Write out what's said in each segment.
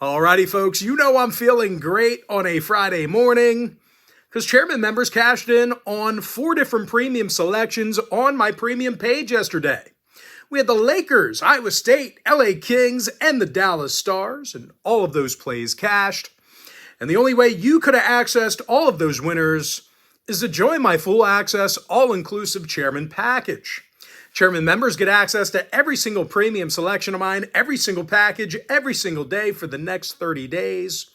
Alrighty, folks, you know I'm feeling great on a Friday morning because chairman members cashed in on 4 different premium selections on my premium page yesterday. We had the Lakers, Iowa State, LA Kings, and the Dallas Stars, and all of those plays cashed. And the only way you could have accessed all of those winners is to join my full access, all-inclusive chairman package. Chairman members get access to every single premium selection of mine, every single package, every single day for the next 30 days.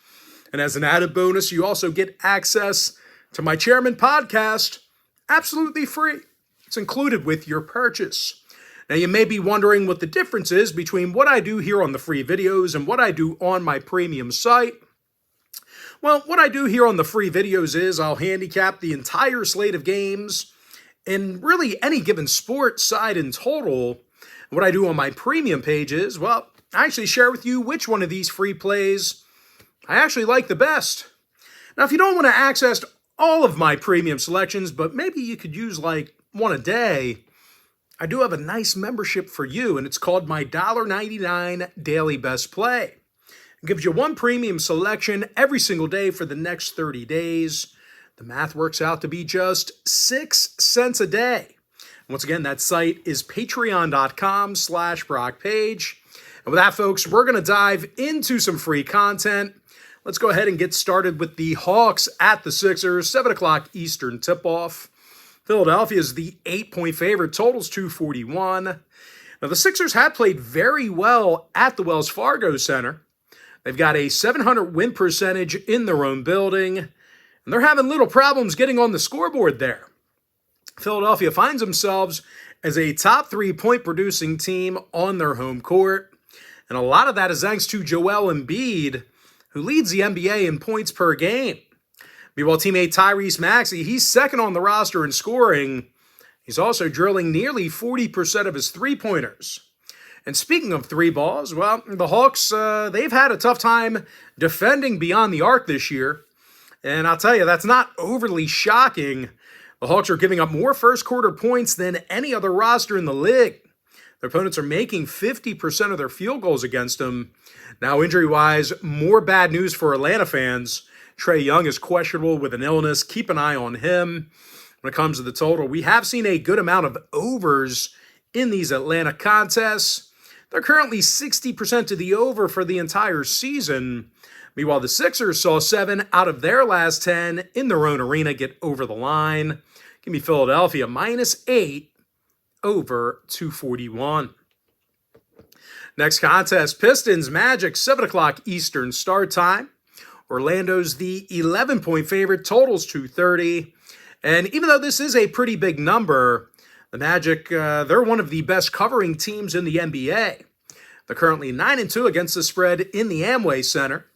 And as an added bonus, you also get access to my chairman podcast absolutely free. It's included with your purchase. Now, you may be wondering what the difference is between what I do here on the free videos and what I do on my premium site. Well, what I do here on the free videos is I'll handicap the entire slate of games in really any given sport side in total. What I do on my premium page is, well, I actually share with you which one of these free plays I actually like the best. Now, if you don't want to access all of my premium selections, but maybe you could use like one a day, I do have a nice membership for you, and it's called my $1.99 Daily Best Play. It gives you one premium selection every single day for the next 30 days. The math works out to be just 6 cents a day. Once again, that site is patreon.com/BrockPage. And with that, folks, we're going to dive into some free content. Let's go ahead and get started with the Hawks at the Sixers, 7 o'clock Eastern tip-off. Philadelphia is the 8-point favorite, totals 241. Now, the Sixers have played very well at the Wells Fargo Center. They've got a 700 win percentage in their own building, and they're having little problems getting on the scoreboard there. Philadelphia finds themselves as a top 3-point producing team on their home court. And a lot of that is thanks to Joel Embiid, who leads the NBA in points per game. Meanwhile, teammate Tyrese Maxey, he's second on the roster in scoring. He's also drilling nearly 40% of his three-pointers. And speaking of three balls, well, the Hawks, they've had a tough time defending beyond the arc this year. And I'll tell you, that's not overly shocking. The Hawks are giving up more first-quarter points than any other roster in the league. Their opponents are making 50% of their field goals against them. Now, injury-wise, more bad news for Atlanta fans. Trae Young is questionable with an illness. Keep an eye on him. When it comes to the total, we have seen a good amount of overs in these Atlanta contests. They're currently 60% to the over for the entire season. Meanwhile, the Sixers saw 7 out of their last 10 in their own arena get over the line. Give me Philadelphia -8 over 241. Next contest, Pistons Magic, 7 o'clock Eastern start time. Orlando's the 11-point favorite, totals 230. And even though this is a pretty big number, the Magic, they're one of the best covering teams in the NBA. They're currently 9-2 against the spread in the Amway Center.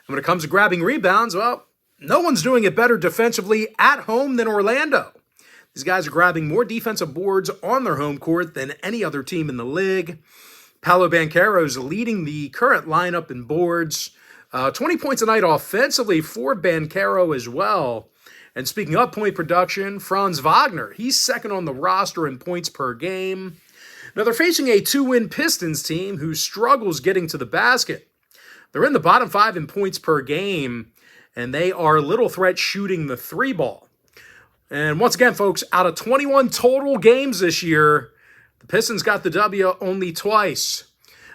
And when it comes to grabbing rebounds, well, no one's doing it better defensively at home than Orlando. These guys are grabbing more defensive boards on their home court than any other team in the league. Paolo Banchero's leading the current lineup in boards. 20 points a night offensively for Banchero as well. And speaking of point production, Franz Wagner, he's second on the roster in points per game. Now, they're facing a 2-win Pistons team who struggles getting to the basket. They're in the bottom 5 in points per game, and they are little threat shooting the 3-ball. And once again, folks, out of 21 total games this year, the Pistons got the W only twice.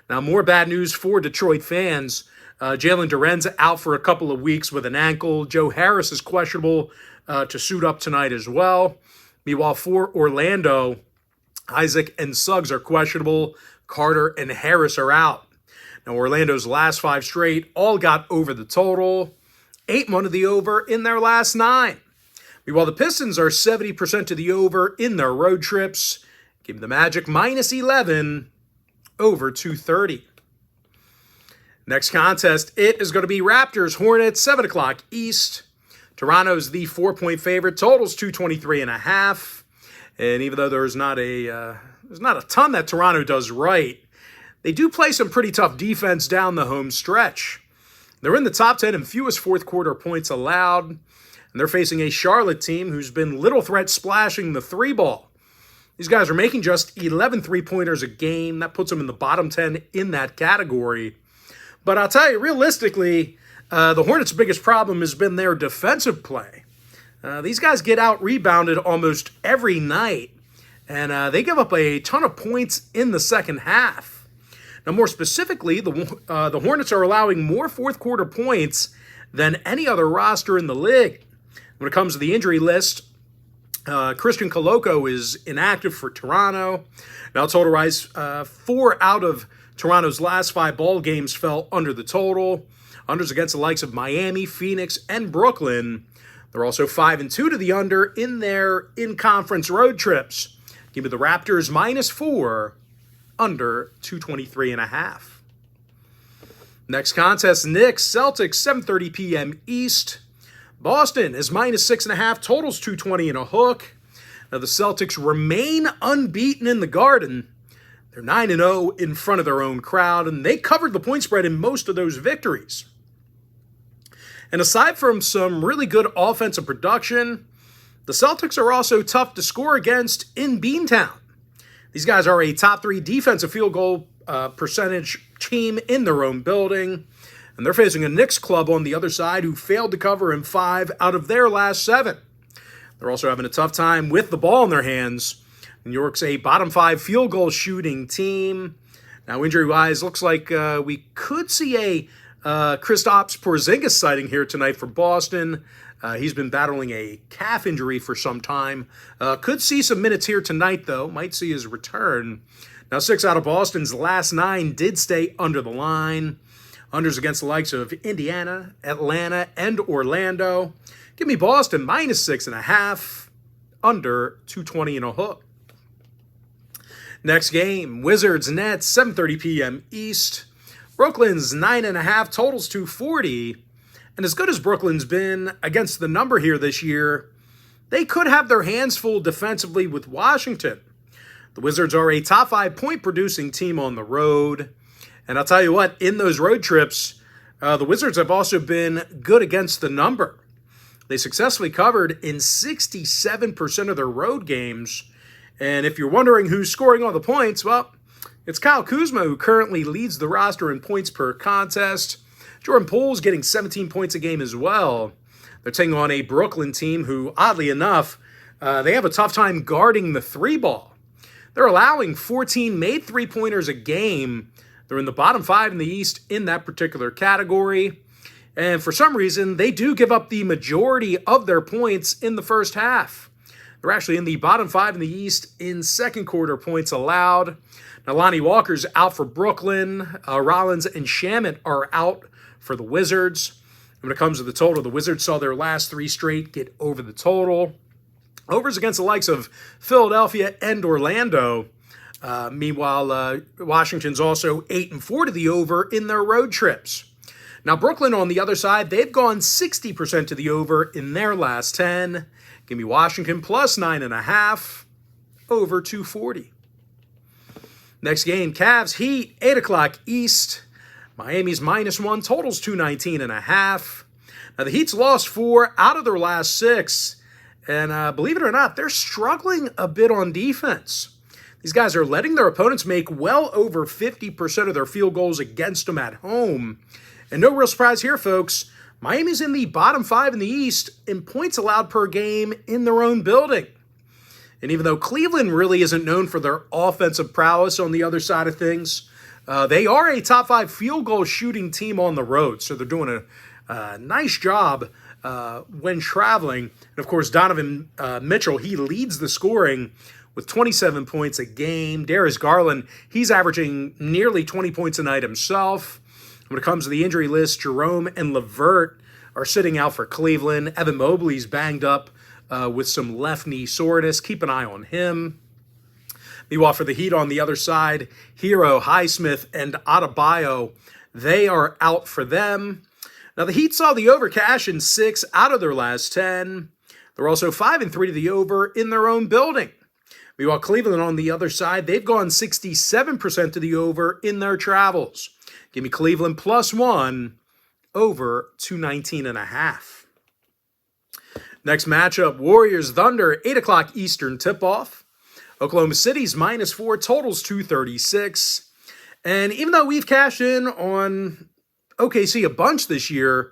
Now, more bad news for Detroit fans. Jalen Duren's out for a couple of weeks with an ankle. Joe Harris is questionable to suit up tonight as well. Meanwhile, for Orlando, Isaac and Suggs are questionable. Carter and Harris are out. Now, Orlando's last 5 straight all got over the total. 8 won to the over in their last 9. Meanwhile, the Pistons are 70% to the over in their road trips. Give the Magic -11 over 230. Next contest, it is going to be Raptors Hornets, 7 o'clock East. Toronto's the 4-point favorite, totals 223.5. And even though there's not a ton that Toronto does right, they do play some pretty tough defense down the home stretch. They're in the top 10 in fewest fourth-quarter points allowed, and they're facing a Charlotte team who's been little threat splashing the 3-ball. These guys are making just 11 three-pointers a game. That puts them in the bottom 10 in that category. But I'll tell you, realistically, the Hornets' biggest problem has been their defensive play. These guys get out-rebounded almost every night, and they give up a ton of points in the second half. Now, more specifically, the Hornets are allowing more fourth-quarter points than any other roster in the league. When it comes to the injury list, Christian Coloco is inactive for Toronto. Now, total rise, 4 out of Toronto's last 5 ball games fell under the total. Unders against the likes of Miami, Phoenix, and Brooklyn. They're also 5-2 to the under in their in-conference road trips. Give me the Raptors -4, under 223.5. Next contest, Knicks, Celtics, 7:30 p.m. East. Boston is -6.5, totals 220 and a hook. Now the Celtics remain unbeaten in the Garden. They're 9-0 in front of their own crowd, and they covered the point spread in most of those victories. And aside from some really good offensive production, the Celtics are also tough to score against in Beantown. These guys are a top 3 defensive field goal percentage team in their own building, and they're facing a Knicks club on the other side who failed to cover in 5 out of their last 7. They're also having a tough time with the ball in their hands. New York's a bottom 5 field goal shooting team. Now, injury-wise, looks like we could see a Kristaps Porzingis sighting here tonight for Boston. He's been battling a calf injury for some time. Could see some minutes here tonight, though. Might see his return. Now, 6 out of Boston's last 9 did stay under the line. Unders against the likes of Indiana, Atlanta, and Orlando. Give me Boston -6.5, under 220 and a hook. Next game, Wizards Nets, 7:30 p.m. East. Brooklyn's 9.5, totals 240. And as good as Brooklyn's been against the number here this year, they could have their hands full defensively with Washington. The Wizards are a top 5 point-producing team on the road. And I'll tell you what, in those road trips, the Wizards have also been good against the number. They successfully covered in 67% of their road games. And if you're wondering who's scoring all the points, well, it's Kyle Kuzma who currently leads the roster in points per contest. Jordan Poole's getting 17 points a game as well. They're taking on a Brooklyn team who, oddly enough, they have a tough time guarding the 3 ball. They're allowing 14 made 3-pointers a game. They're in the bottom 5 in the East in that particular category. And for some reason, they do give up the majority of their points in the first half. They're actually in the bottom 5 in the East in second quarter points allowed. Now, Lonnie Walker's out for Brooklyn. Rollins and Shamet are out for the Wizards. When it comes to the total, the Wizards saw their last 3 straight get over the total. Overs against the likes of Philadelphia and Orlando. Meanwhile, Washington's also 8-4 to the over in their road trips. Now, Brooklyn, on the other side, they've gone 60% to the over in their last 10. Give me Washington +9.5, over 240. Next game, Cavs Heat, 8 o'clock East. Miami's -1, totals 219.5. Now, the Heat's lost 4 out of their last 6. And believe it or not, they're struggling a bit on defense. These guys are letting their opponents make well over 50% of their field goals against them at home. And no real surprise here, folks. Miami's in the bottom 5 in the East in points allowed per game in their own building. And even though Cleveland really isn't known for their offensive prowess on the other side of things, they are a top 5 field goal shooting team on the road. So they're doing a nice job when traveling. And of course, Donovan Mitchell, he leads the scoring with 27 points a game. Darius Garland, he's averaging nearly 20 points a night himself. When it comes to the injury list, Jerome and LeVert are sitting out for Cleveland. Evan Mobley's banged up with some left knee soreness. Keep an eye on him. Meanwhile, for the Heat on the other side, Hero, Highsmith, and Adebayo, they are out for them. Now, the Heat saw the over cash in 6 out of their last 10. They're also 5-3 to the over in their own building. Meanwhile, Cleveland on the other side, they've gone 67% to the over in their travels. Give me Cleveland +1, over 219.5. Next matchup, Warriors Thunder, 8 o'clock Eastern tip-off. Oklahoma City's -4, totals 236. And even though we've cashed in on OKC a bunch this year,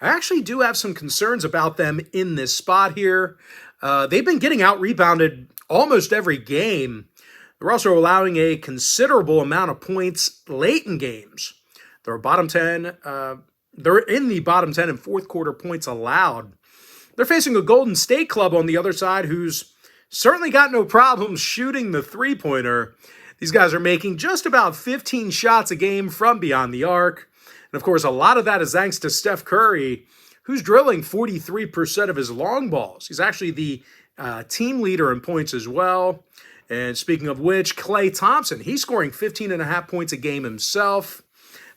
I actually do have some concerns about them in this spot here. They've been getting out-rebounded almost every game. They're also allowing a considerable amount of points late in games. They're bottom 10. They're in the bottom 10 in fourth quarter points allowed. They're facing a Golden State club on the other side who's certainly got no problems shooting the three-pointer. These guys are making just about 15 shots a game from beyond the arc. And of course, a lot of that is thanks to Steph Curry, who's drilling 43% of his long balls. He's actually the team leader in points as well. And speaking of which, Klay Thompson, he's scoring 15.5 points a game himself.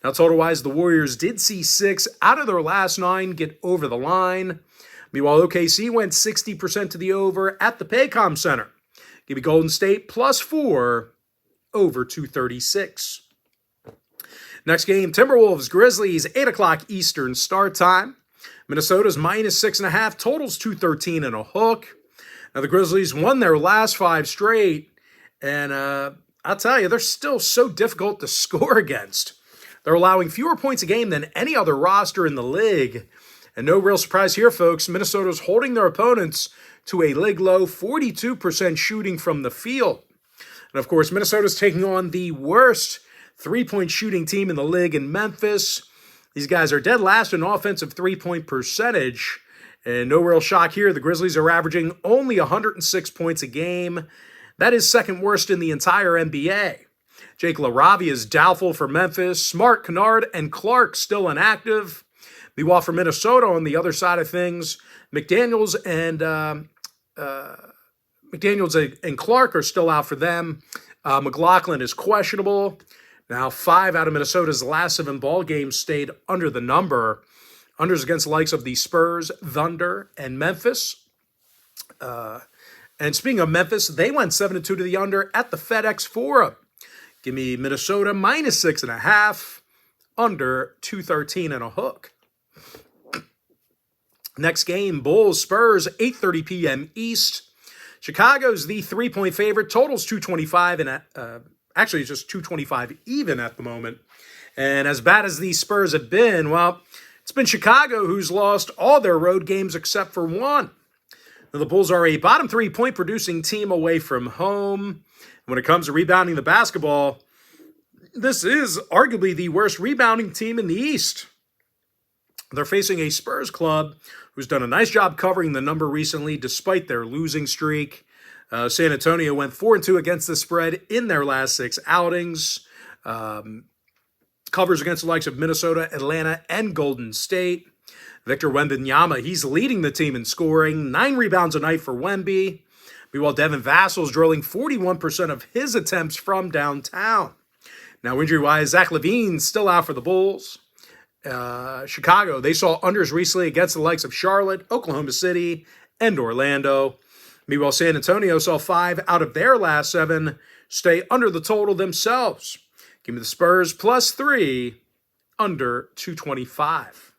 Now, total-wise, the Warriors did see 6 out of their last 9 get over the line. Meanwhile, OKC went 60% to the over at the Paycom Center. Give me Golden State +4 over 236. Next game, Timberwolves, Grizzlies, 8 o'clock Eastern start time. Minnesota's -6.5, totals 213 and a hook. Now, the Grizzlies won their last 5 straight, and I'll tell you, they're still so difficult to score against. They're allowing fewer points a game than any other roster in the league. And no real surprise here, folks. Minnesota's holding their opponents to a league-low 42% shooting from the field. And, of course, Minnesota's taking on the worst three-point shooting team in the league in Memphis. These guys are dead last in offensive three-point percentage. And no real shock here. The Grizzlies are averaging only 106 points a game. That is second worst in the entire NBA. Jake LaRavia is doubtful for Memphis. Smart, Kennard, and Clark still inactive. Meanwhile, for Minnesota, on the other side of things, McDaniels and Clark are still out for them. McLaughlin is questionable. Now, 5 out of Minnesota's last 7 ball games stayed under the number. Unders against the likes of the Spurs, Thunder, and Memphis. And speaking of Memphis, they went 7-2 to the under at the FedEx Forum. Give me Minnesota -6.5, under 213 and a hook. Next game, Bulls, Spurs, 8:30 p.m. East. Chicago's the 3-point favorite. Totals 225, and actually it's just 225 even at the moment. And as bad as these Spurs have been, well, it's been Chicago who's lost all their road games except for one. Now, the Bulls are a bottom 3-point producing team away from home. When it comes to rebounding the basketball, this is arguably the worst rebounding team in the East. They're facing a Spurs club who's done a nice job covering the number recently despite their losing streak. San Antonio went 4-2 against the spread in their last 6 outings. Covers against the likes of Minnesota, Atlanta, and Golden State. Victor Wembanyama, he's leading the team in scoring. 9 rebounds a night for Wemby. Meanwhile, Devin Vassal's drilling 41% of his attempts from downtown. Now, injury-wise, Zach LaVine's still out for the Bulls. Chicago, they saw unders recently against the likes of Charlotte, Oklahoma City, and Orlando. Meanwhile, San Antonio saw 5 out of their last 7 stay under the total themselves. Give me the Spurs +3, under 225.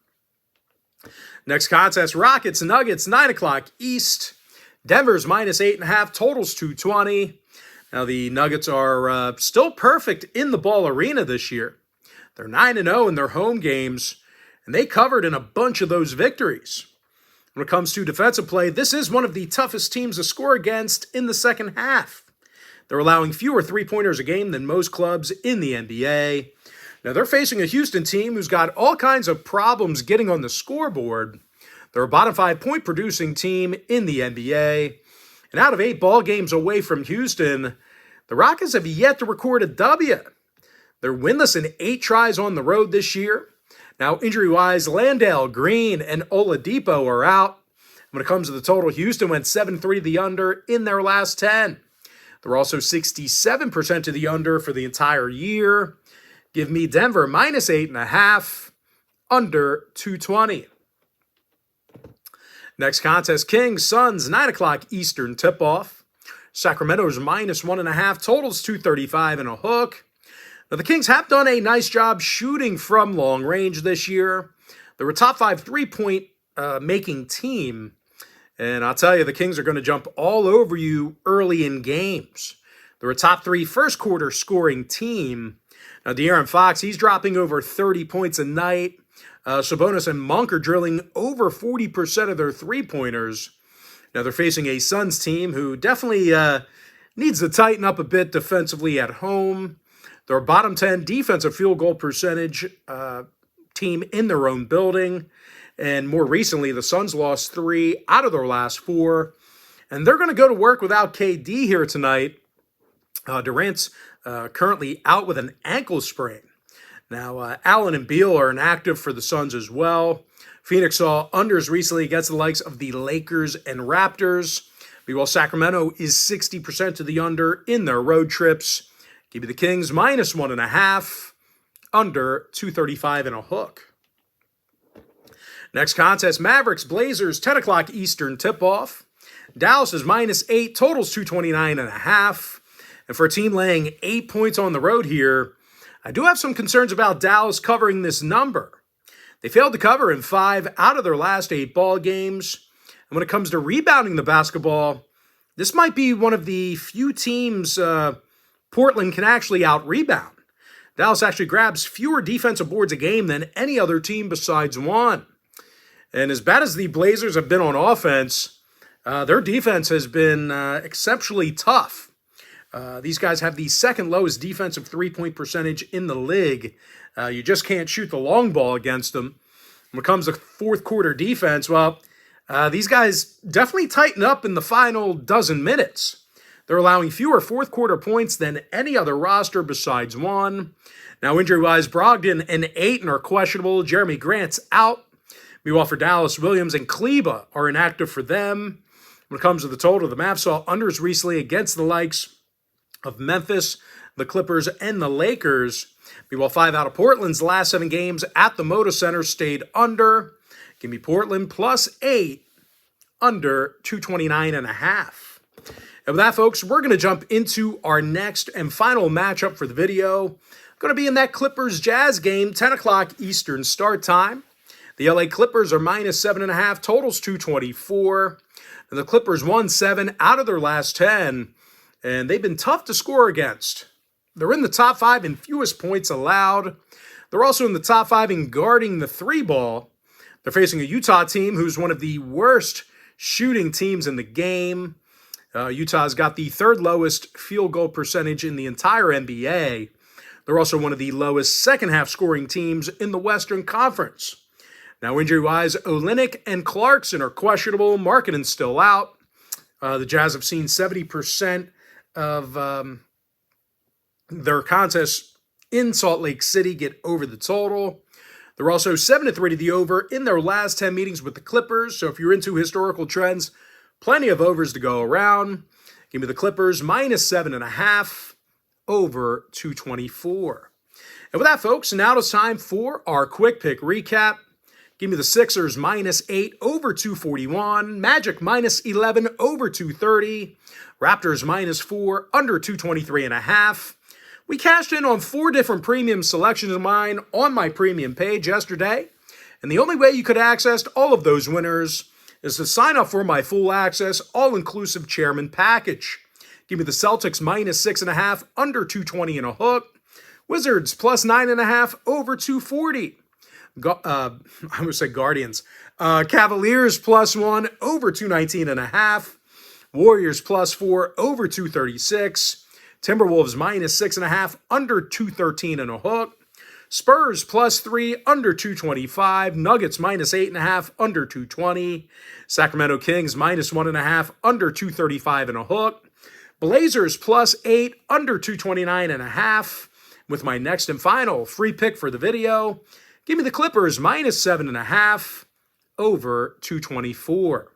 Next contest, Rockets, Nuggets, 9 o'clock East. Denver's -8.5, totals 220. Now, the Nuggets are still perfect in the ball arena this year. They're 9-0 in their home games, and they covered in a bunch of those victories. When it comes to defensive play, this is one of the toughest teams to score against in the second half. They're allowing fewer three-pointers a game than most clubs in the NBA. Now, they're facing a Houston team who's got all kinds of problems getting on the scoreboard. They're a bottom 5-point producing team in the NBA. And out of 8 ball games away from Houston, the Rockets have yet to record a W. They're winless in 8 tries on the road this year. Now, injury-wise, Landale, Green, and Oladipo are out. When it comes to the total, Houston went 7-3 to the under in their last 10. They're also 67% to the under for the entire year. Give me Denver -8.5, under 220. Next contest, Kings, Suns, 9 o'clock Eastern tip-off. Sacramento's -1.5, totals 235 and a hook. Now, the Kings have done a nice job shooting from long range this year. They're a top 5 3-point making team. And I'll tell you, the Kings are going to jump all over you early in games. They're a top 3 first quarter scoring team. Now, De'Aaron Fox, he's dropping over 30 points a night. Sabonis and Monk are drilling over 40% of their three-pointers. Now, they're facing a Suns team who definitely needs to tighten up a bit defensively at home. They're a bottom 10 defensive field goal percentage team in their own building. And more recently, the Suns lost 3 out of their last 4. And they're going to go to work without KD here tonight. Durant's currently out with an ankle sprain. Now, Allen and Beal are inactive for the Suns as well. Phoenix saw unders recently against the likes of the Lakers and Raptors. Meanwhile, Sacramento is 60% to the under in their road trips. Give me the Kings -1.5, under 235 and a hook. Next contest, Mavericks, Blazers, 10 o'clock Eastern tip-off. Dallas is -8, totals 229.5. And for a team laying 8 points on the road here, I do have some concerns about Dallas covering this number. They failed to cover in 5 out of their last 8 ball games. And when it comes to rebounding the basketball, this might be one of the few teams Portland can actually out-rebound. Dallas actually grabs fewer defensive boards a game than any other team besides one. And as bad as the Blazers have been on offense, their defense has been exceptionally tough. These guys have the second lowest defensive three-point percentage in the league. You just can't shoot the long ball against them. When it comes to fourth quarter defense, well, these guys definitely tighten up in the final dozen minutes. They're allowing fewer fourth quarter points than any other roster besides one. Now, injury-wise, Brogdon and Ayton are questionable. Jeremy Grant's out. Meanwhile, for Dallas, Williams and Kleba are inactive for them. When it comes to the total, the Mavs saw unders recently against the likes of Memphis, the Clippers, and the Lakers. Meanwhile, 5 out of Portland's last 7 games at the Moda Center stayed under. Give me Portland +8, under 229.5. And with that, folks, we're going to jump into our next and final matchup for the video. Going to be in that Clippers-Jazz game, 10 o'clock Eastern start time. The LA Clippers are -7.5, totals 224. And the Clippers won 7 out of their last 10, and they've been tough to score against. They're in the top 5 in fewest points allowed. They're also in the top 5 in guarding the 3-ball. They're facing a Utah team who's one of the worst shooting teams in the game. Utah's got the 3rd lowest field goal percentage in the entire NBA. They're also one of the lowest second-half scoring teams in the Western Conference. Now, injury-wise, Olynyk and Clarkson are questionable. Markkanen's still out. The Jazz have seen 70% of their contests in Salt Lake City get over the total. They're also 7-3 to the over in their last 10 meetings with the Clippers. So if you're into historical trends, plenty of overs to go around. Give me the Clippers -7.5, over 224. And with that, folks, now it's time for our quick pick recap. Give me the Sixers -8, over 241. Magic -11, over 230. Raptors -4, under 223.5. We cashed in on 4 different premium selections of mine on my premium page yesterday. And the only way you could access all of those winners is to sign up for my full access, all-inclusive chairman package. Give me the Celtics -6.5, under 220 and a hook. Wizards +9.5, over 240. I would say Guardians. Cavaliers +1, over 219.5. Warriors +4, over 236. Timberwolves -6.5, under 213 and a hook. Spurs +3, under 225. Nuggets -8.5, under 220. Sacramento Kings -1.5, under 235 and a hook. Blazers +8, under 229.5. With my next and final free pick for the video, give me the Clippers -7.5, over 224.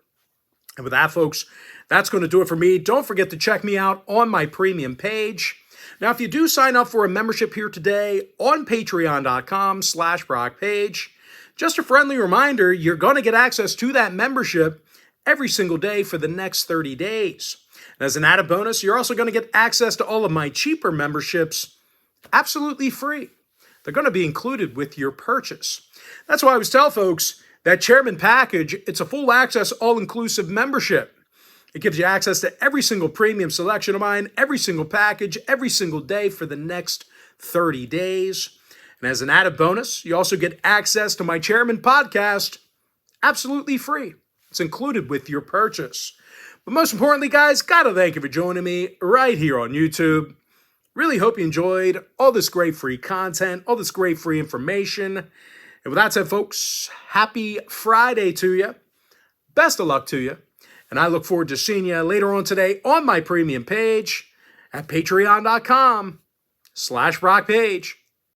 And with that, folks, that's going to do it for me. Don't forget to check me out on my premium page. Now, if you do sign up for a membership here today on patreon.com/BrockPage, just a friendly reminder, you're going to get access to that membership every single day for the next 30 days. And as an added bonus, you're also going to get access to all of my cheaper memberships absolutely free. They're going to be included with your purchase. That's why I always tell folks that Chairman package, it's a full access, all-inclusive membership. It gives you access to every single premium selection of mine, every single package, every single day for the next 30 days. And as an added bonus, you also get access to my Chairman podcast absolutely free. It's included with your purchase. But most importantly, guys, gotta thank you for joining me right here on YouTube. Really hope you enjoyed all this great free content, all this great free information. And with that said, folks, happy Friday to you. Best of luck to you. And I look forward to seeing you later on today on my premium page at patreon.com/BrockPage.